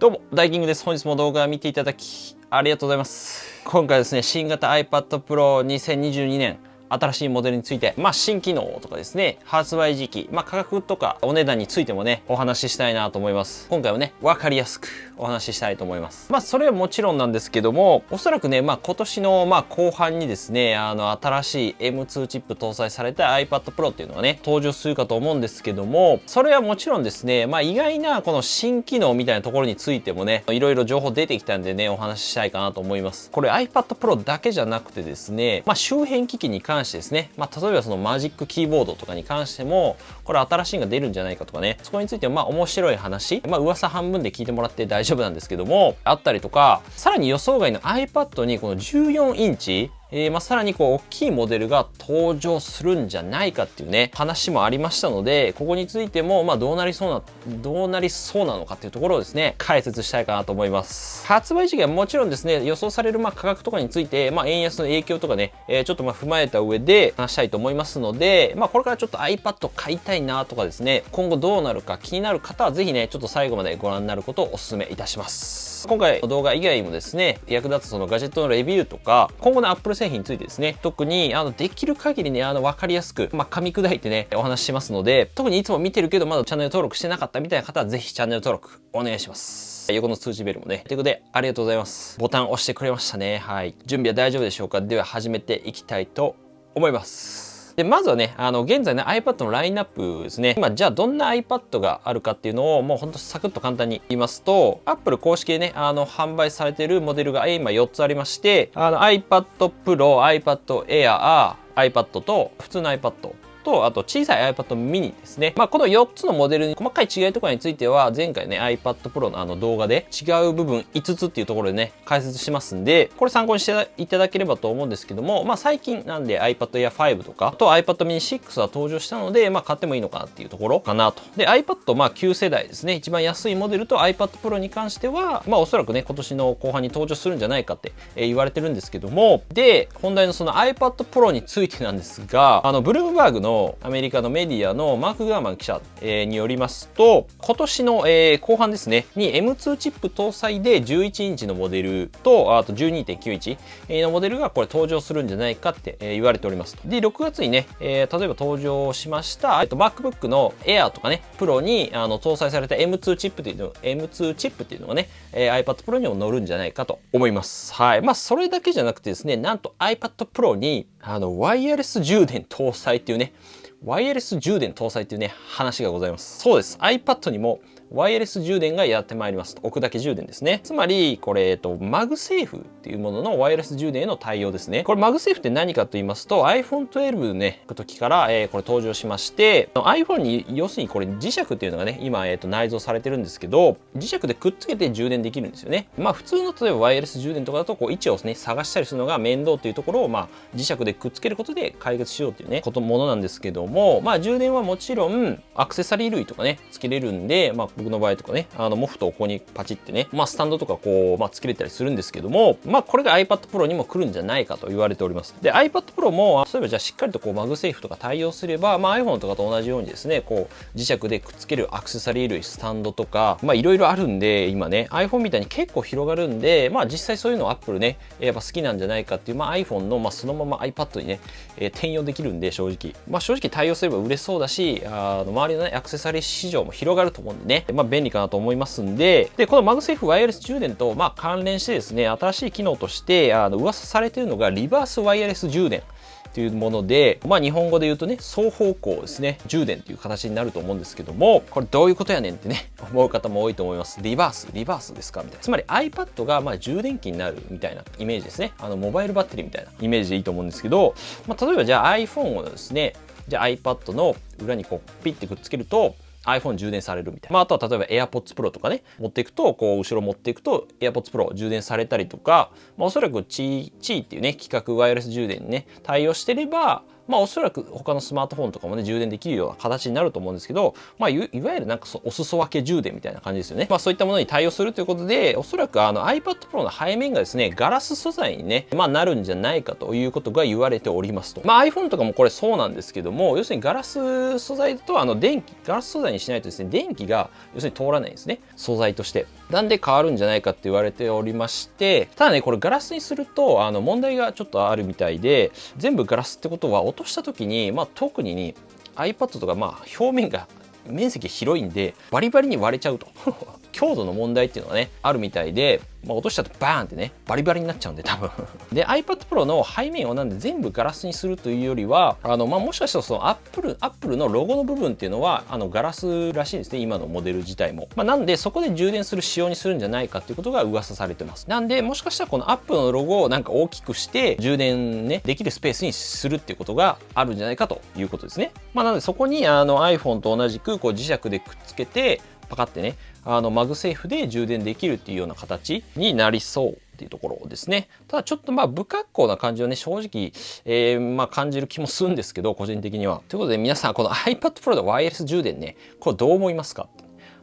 どうも、ダイキングです。本日も動画を見ていただき、ありがとうございます。今回はですね、新型 iPad Pro 2022年、新しいモデルについて、新機能とかですね、発売時期、価格とかお値段についてもね、お話ししたいなと思います。今回はね、わかりやすくお話ししたいと思います。それはもちろんなんですけども、おそらくね、今年の後半にですね、新しい M2 チップ搭載された iPad Pro っていうのがね、登場するかと思うんですけども、それはもちろんですね、意外なこの新機能みたいなところについてもね、いろいろ情報出てきたんでね、お話ししたいかなと思います。これ iPad Pro だけじゃなくてですね、周辺機器に関してですね、例えばそのマジックキーボードとかに関しても、これ新しいのが出るんじゃないかとかね、そこについては面白い話、噂半分で聞いてもらって大丈夫なんですけども、あったりとか、さらに予想外の iPad にこの14インチ、さらに大きいモデルが登場するんじゃないかっていうね、話もありましたので、ここについても、どうなりそうなのかっていうところをですね、解説したいかなと思います。発売時期はもちろんですね、予想される価格とかについて、円安の影響とかね、ちょっと踏まえた上で話したいと思いますので、これからちょっと iPad 買いたいなとかですね、今後どうなるか気になる方はぜひね、ちょっと最後までご覧になることをお勧めいたします。今回の動画以外にもですね、役立つそのガジェットのレビューとか、今後の Apple 製品についてですね、特にできる限りね、分かりやすく、噛み砕いてね、お話ししますので、特にいつも見てるけどまだチャンネル登録してなかったみたいな方はぜひチャンネル登録お願いします。横の通知ベルもね。ということで、ありがとうございます。ボタン押してくれましたね。はい。準備は大丈夫でしょうか？では始めていきたいと思います。で、まずはね、現在の iPad のラインナップですね。じゃあどんな iPad があるかっていうのをもうほんとサクッと簡単に言いますと、Apple 公式でね、販売されているモデルが今4つありまして、iPad Pro、iPad Air、iPad と普通の iPad。と、あと小さい iPad mini ですね。この4つのモデルに細かい違いとかについては、前回ね、iPad Pro の動画で違う部分5つっていうところでね、解説しますんで、これ参考にしていただければと思うんですけども、最近なんで iPad Air 5とか、と iPad mini 6は登場したので、買ってもいいのかなっていうところかなと。で、iPad、旧世代ですね。一番安いモデルと iPad Pro に関しては、おそらくね、今年の後半に登場するんじゃないかって言われてるんですけども、で、本題のその iPad Pro についてなんですが、ブルームバーグのアメリカのメディアのマーク・ガーマン記者によりますと、今年の後半ですね、に M2 チップ搭載で11インチのモデルと、あと 12.9 インチのモデルがこれ登場するんじゃないかって言われておりますと。で、6月にね、例えば登場しました、MacBook の Air とかね、Pro に搭載された M2 チップっていうのがね、iPad Pro にも乗るんじゃないかと思います。はい。それだけじゃなくてですね、なんと iPad Pro にワイヤレス充電搭載っていうね、ワイヤレス充電搭載っていうね、話がございます。そうです。iPad にもワイヤレス充電がやってまいります。置くだけ充電ですね。つまり、これ、マグセーフっていうもののワイヤレス充電への対応ですね。これ、マグセーフって何かと言いますと、iPhone 12ね、時から、これ登場しまして、iPhone に、要するにこれ磁石っていうのがね、今、内蔵されてるんですけど、磁石でくっつけて充電できるんですよね。普通の、例えばワイヤレス充電とかだと、位置をね、探したりするのが面倒っていうところを、磁石でくっつけることで解決しようっていうね、ものなんですけども、充電はもちろん、アクセサリー類とかね、つけれるんで、僕の場合とかね、モフトをここにパチってね、スタンドとかこう、つけれたりするんですけども、これが iPad Pro にも来るんじゃないかと言われております。で、iPad Pro も、例えばじゃあしっかりとこう、マグセーフとか対応すれば、iPhone とかと同じようにですね、こう、磁石でくっつけるアクセサリー類、スタンドとか、いろいろあるんで、今ね、iPhone みたいに結構広がるんで、実際そういうのを Apple ね、やっぱ好きなんじゃないかっていう、iPhone の、そのまま iPad にね、転用できるんで、正直。正直対応すれば売れそうだし、周りのね、アクセサリー市場も広がると思うんでね、便利かなと思いますんで、このマグセーフワイヤレス充電と、関連してですね、新しい機能として、噂されているのが、リバースワイヤレス充電。というもので、日本語で言うとね、双方向ですね、充電という形になると思うんですけども、これどういうことやねんってね、思う方も多いと思います。リバースですかみたいな。つまり iPad が充電器になるみたいなイメージですね。モバイルバッテリーみたいなイメージでいいと思うんですけど、例えばじゃあ iPhone をですね、じゃあ iPad の裏にこうピッてくっつけると、iPhone 充電されるみたいな。あとは例えば AirPods Pro とかね、持っていくと、こう、後ろ持っていくと AirPods Pro 充電されたりとか、おそらく Qi っていうね、規格ワイヤレス充電にね、対応してれば、まあおそらく他のスマートフォンとかもね充電できるような形になると思うんですけど、まあいわゆるなんかお裾分け充電みたいな感じですよね。まあそういったものに対応するということで、おそらくiPad Pro の背面がですねガラス素材にね、まあなるんじゃないかということが言われておりますと。まあ iPhone とかもこれそうなんですけども、要するにガラス素材だとガラス素材にしないとですね、電気が要するに通らないんですね、素材として。なんで変わるんじゃないかって言われておりまして、ただねこれガラスにすると問題がちょっとあるみたいで、全部ガラスってことは落とした時に、まあ特にiPad とかまあ表面が面積広いんでバリバリに割れちゃうと強度の問題っていうのがねあるみたいで、まあ、落としちゃうとバーンってねバリバリになっちゃうんで多分で iPad Pro の背面をなんで全部ガラスにするというよりはまあ、もしかしたらそのアップルのロゴの部分っていうのはガラスらしいんですね、今のモデル自体も。まあ、なんでそこで充電する仕様にするんじゃないかっていうことが噂されてます。なんでもしかしたらこのアップルのロゴをなんか大きくして充電ねできるスペースにするっていうことがあるんじゃないかということですね。まあ、なのでそこにiPhone と同じくこう磁石でくっつけてパカってねマグセーフで充電できるっていうような形になりそうっていうところですね。ただちょっとまあ不格好な感じをね正直、まあ感じる気もするんですけど個人的には。ということで皆さんこの iPad Pro でワイヤレス充電ねこれどう思いますか？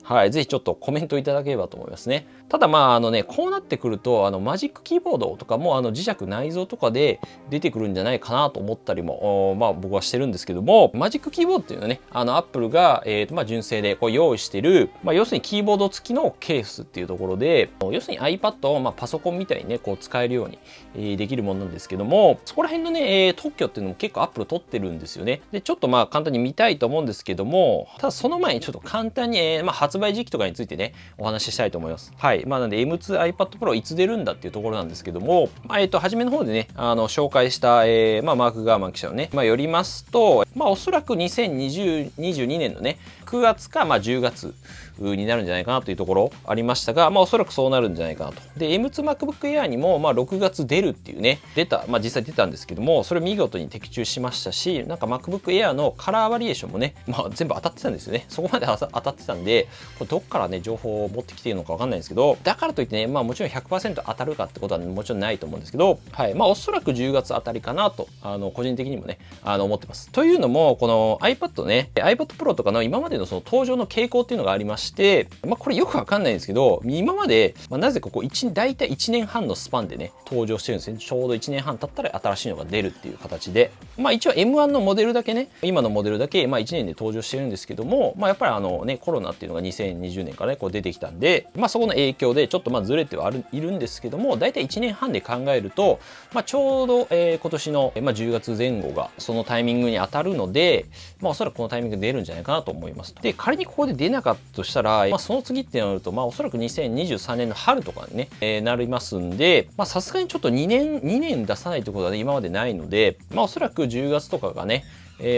はい、ぜひちょっとコメントいただければと思いますね。ただまあこうなってくるとマジックキーボードとかも磁石内蔵とかで出てくるんじゃないかなと思ったりもまあ僕はしてるんですけども、マジックキーボードっていうのはねアップルがまあ純正でこう用意してる、まあ、要するにキーボード付きのケースっていうところで、要するに iPad をまあパソコンみたいにねこう使えるようにできるものなんですけども、そこら辺のね特許っていうのも結構アップル取ってるんですよね。でちょっとまあ簡単に見たいと思うんですけども、ただその前にちょっと簡単にまあ発売時期とかについてねお話ししたいと思います。はい、まあなんで M2 iPad Pro いつ出るんだっていうところなんですけども、まあ初めの方でね紹介した、まあ、マーク・ガーマン記者のね、まあ、よりますと、まあおそらく2022年のね9月かまあ10月になるんじゃないかなというところありましたが、まあおそらくそうなるんじゃないかなと。で M2MacBook Air にもまあ6月出るっていうねまあ実際出たんですけども、それ見事に的中しましたし、なんか MacBook Air のカラーバリエーションもね、まあ全部当たってたんですよね。そこまで当たってたんで、これどっからね情報を持ってきているのかわかんないんですけど、だからといってねまあもちろん 100% 当たるかってことはもちろんないと思うんですけど、はい、まあおそらく10月あたりかなと個人的にもね思ってます。というのもこの iPad ね iPad Pro とかの今までのその登場の傾向っていうのがありまして、まあこれよくわかんないんですけど、今まで、まあ、なぜかここ大体1年半のスパンでね登場してるんですね。ちょうど1年半経ったら新しいのが出るっていう形で、まあ一応 M1 のモデルだけね今のモデルだけまあ1年で登場してるんですけども、まあやっぱりねコロナっていうのが2020年からねこう出てきたんで、まあそこの影響でちょっとまあずれてはいるんですけども、大体1年半で考えると、まあちょうど、今年の、まあ、10月前後がそのタイミングに当たるので、まあおそらくこのタイミングで出るんじゃないかなと思います。で仮にここで出なかったとしたら、まあその次ってなるとまあおそらく2023年の春とかにね、なりますんで、まあさすがにちょっと2年出さないってことはね今までないので、まあおそらく10月とかがね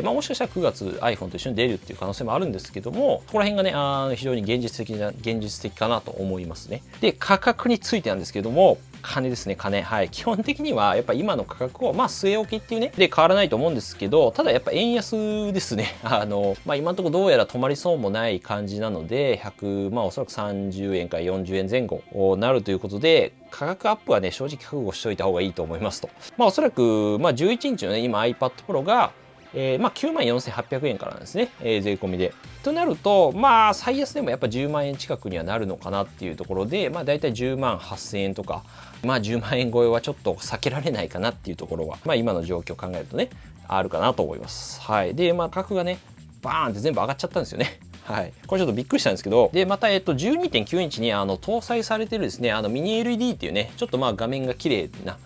まあもしかしたら9月 iPhone と一緒に出るっていう可能性もあるんですけども、そこら辺がね非常に現実的かなと思いますね。で価格についてなんですけども、金ですね、金。はい。基本的にはやっぱ今の価格をまあ据え置きっていうねで変わらないと思うんですけど、ただやっぱ円安ですね。まあ今のところどうやら止まりそうもない感じなのでまあおそらく30円から40円前後なるということで、価格アップはね正直覚悟しておいた方がいいと思いますと。まあおそらくまあ11インチのね今 iPad Pro がまあ94,800円からなんですね、税込みで。となるとまあ最安でもやっぱ10万円近くにはなるのかなっていうところで、まあ大体10万8,000円とか、まあ10万円超えはちょっと避けられないかなっていうところは、まあ今の状況を考えるとねあるかなと思います。はい。でまあ価格がねバーンって全部上がっちゃったんですよね。はい、これちょっとびっくりしたんですけど、でまた12.9 インチに搭載されてるですねミニ LED っていうねちょっとまあ画面が綺麗な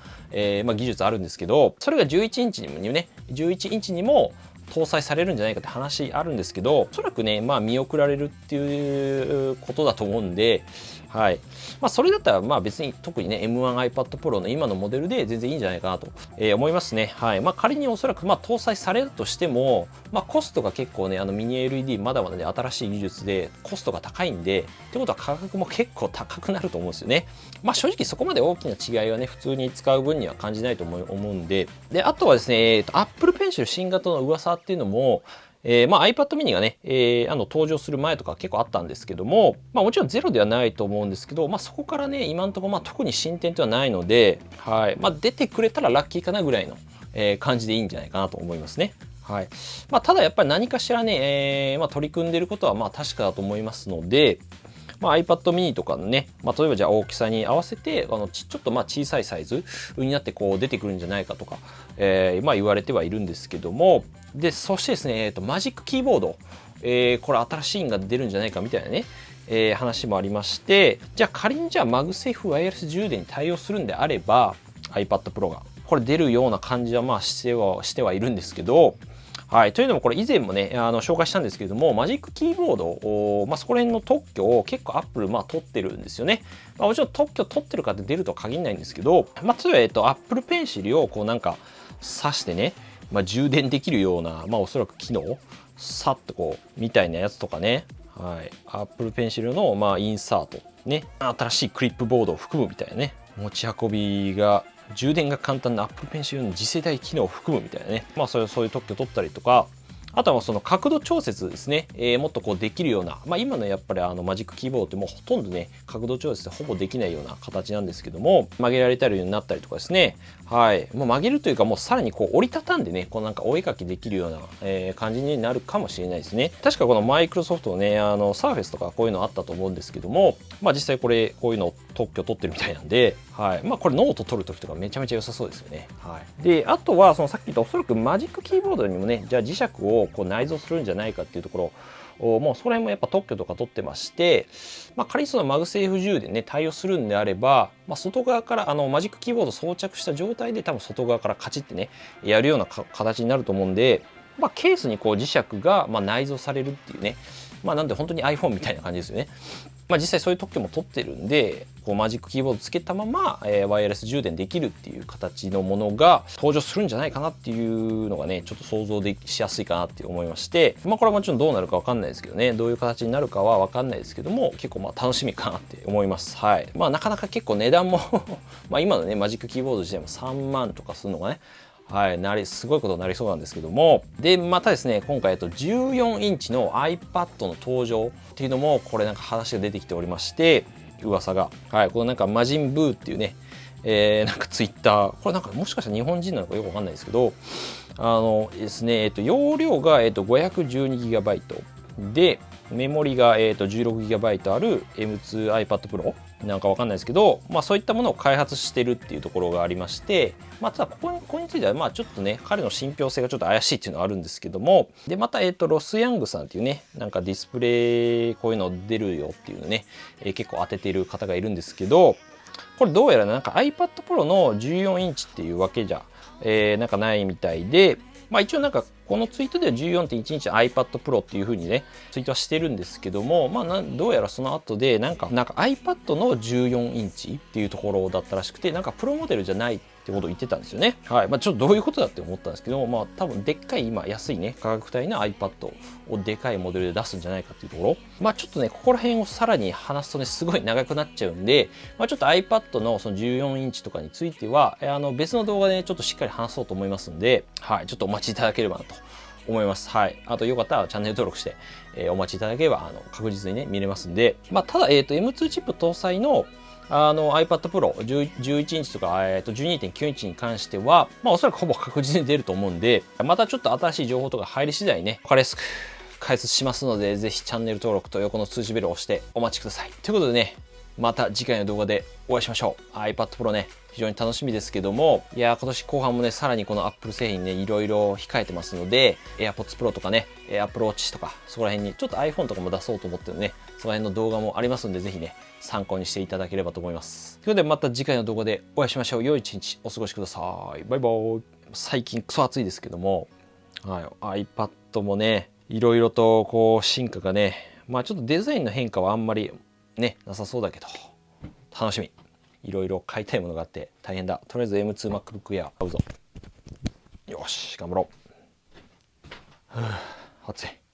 まあ技術あるんですけど、それが11インチにもね11インチにも搭載されるんじゃないかって話あるんですけど、おそらくねまあ見送られるっていうことだと思うんで、はい、まあそれだったらまあ別に特にね M1iPad Pro の今のモデルで全然いいんじゃないかなと思いますね。はい、まあ仮におそらくまあ搭載されるとしても、まあコストが結構ねミニ LED まだまだね新しい技術でコストが高いんで、ってことは価格も結構高くなると思うんですよね。まあ正直そこまで大きな違いはね普通に使う分には感じないと思うんで、あとはですねApple Pencil 新型の噂っていうのもまあ iPad mini がね、登場する前とか結構あったんですけども、まあもちろんゼロではないと思うんですけど、まあそこからね、今のところまあ特に進展ではないので、はい。まあ出てくれたらラッキーかなぐらいの、感じでいいんじゃないかなと思いますね。はい。まあ、ただやっぱり何かしらね、まあ、取り組んでることはまあ確かだと思いますので、まあ、iPad mini とかのね、まあ、例えばじゃあ大きさに合わせてちょっとまあ小さいサイズになってこう出てくるんじゃないかとか、まあ言われてはいるんですけども、でそしてですね、マジックキーボード、これ新しいのが出るんじゃないかみたいなね、話もありまして、じゃあ仮にじゃあマグセーフワイヤレス充電に対応するんであれば iPad Pro がこれ出るような感じはまあしてはいるんですけど、はい、というのもこれ以前もね紹介したんですけれども、マジックキーボード、まあ、そこら辺の特許を結構アップル取ってるんですよね。まあ、もちろん特許取ってるかって出るとは限らないんですけど、まあ、例えば、アップルペンシルをこうなんか挿してね、まあ、充電できるような、まあ、おそらく機能さっとこうみたいなやつとかね、はい、アップルペンシルのまあインサートね、新しいクリップボードを含むみたいなね、持ち運びが充電が簡単な Apple Pencil の次世代機能を含むみたいなね、まあそういう特許取ったりとか、あとはその角度調節ですね、もっとこうできるような、まあ、今のやっぱりマジックキーボードってもうほとんどね角度調節でほぼできないような形なんですけども、曲げられたりになったりとかですね、はい、もう曲げるというかもうさらにこう折りたたんでね、こうなんかお絵描きできるような、感じになるかもしれないですね。確かこのマイクロソフトのねサーフェスとかこういうのあったと思うんですけども、まあ実際こういうのを特許取ってるみたいなんで、はい、まあこれノート取るときとかめちゃめちゃ良さそうですよね。はい、であとはそのさっき言ったおそらくマジックキーボードにもね、じゃあ磁石をこう内蔵するんじゃないかっていうところ、もうそれもやっぱ特許とか取ってまして、まあ、仮にそのマグセーフ充電ね対応するんであれば、まあ、外側からマジックキーボード装着した状態で多分外側からカチッてねやるような形になると思うんで、まあ、ケースにこう磁石がまあ内蔵されるっていうね、まあなんで本当に iPhone みたいな感じですよね。まあ、実際そういう特許も取ってるんで、こうマジックキーボードつけたまま、ワイヤレス充電できるっていう形のものが登場するんじゃないかなっていうのがねちょっと想像しやすいかなって思いまして、まあ、これはもちろんどうなるか分かんないですけどね、どういう形になるかは分かんないですけども、結構まあ楽しみかなって思います。はい、まあなかなか結構値段もまあ今のねマジックキーボード自体も3万とかするのがね、はい、すごいことになりそうなんですけども、でまたですね今回14インチの iPad の登場っていうのもこれなんか話が出てきておりまして、噂が、はい、このなんかマジンブーっていうね、なんかツイッター、これなんかもしかしたら日本人なのかよくわかんないですけど、ですね、容量が512GB で、メモリが16GB ある M2iPad Pro なんかわかんないですけど、まあそういったものを開発してるっていうところがありまして、まあただここについてはまあちょっとね彼の信憑性がちょっと怪しいっていうのはあるんですけども、でまたロスヤングさんっていうねなんかディスプレイこういうの出るよっていうのね、結構当てている方がいるんですけど、これどうやらなんか iPad Pro の14インチっていうわけじゃ、なんかないみたいで、まあ一応なんかこのツイートでは 14.1 インチ iPad Pro っていう風にねツイートはしてるんですけども、まあどうやらその後でなんか iPad の14インチっていうところだったらしくて、なんかプロモデルじゃないってことを言ってたんですよね。はい、まあちょっとどういうことだって思ったんですけど、まあ多分でっかい今安いね価格帯の iPad をでかいモデルで出すんじゃないかっていうところ、まあちょっとねここら辺をさらに話すとねすごい長くなっちゃうんで、まあちょっと iPad のその14インチとかについては別の動画で、ね、ちょっとしっかり話そうと思いますんで、はい、ちょっとお待ちいただければなと思います。はい。あとよかったらチャンネル登録して、お待ちいただければ確実にね見れますんで、まあただM2 チップ搭載のiPad Pro 11インチとか、12.9インチに関しては、まあ、おそらくほぼ確実に出ると思うんで、またちょっと新しい情報とか入り次第ね、分かりやすく解説しますので、ぜひチャンネル登録と横の通知ベルを押してお待ちください。ということでね、また次回の動画でお会いしましょう。iPad Pro ね、非常に楽しみですけども、いや今年後半もね、さらにこの Apple 製品ね、いろいろ控えてますので、AirPods Pro とかね、Apple Watch とか、そこら辺に、ちょっと iPhone とかも出そうと思ってるね、その辺の動画もありますんで、ぜひね、参考にしていただければと思います。ということで、また次回の動画でお会いしましょう。良い一日お過ごしください。バイバイ。最近クソ暑いですけども、はい、iPad もね、いろいろとこう進化がね、まあちょっとデザインの変化はあんまりね、なさそうだけど、楽しみ。いろいろ買いたいものがあって大変だ。とりあえず M2MacBook Air 買うぞ。よし、頑張ろう。暑い。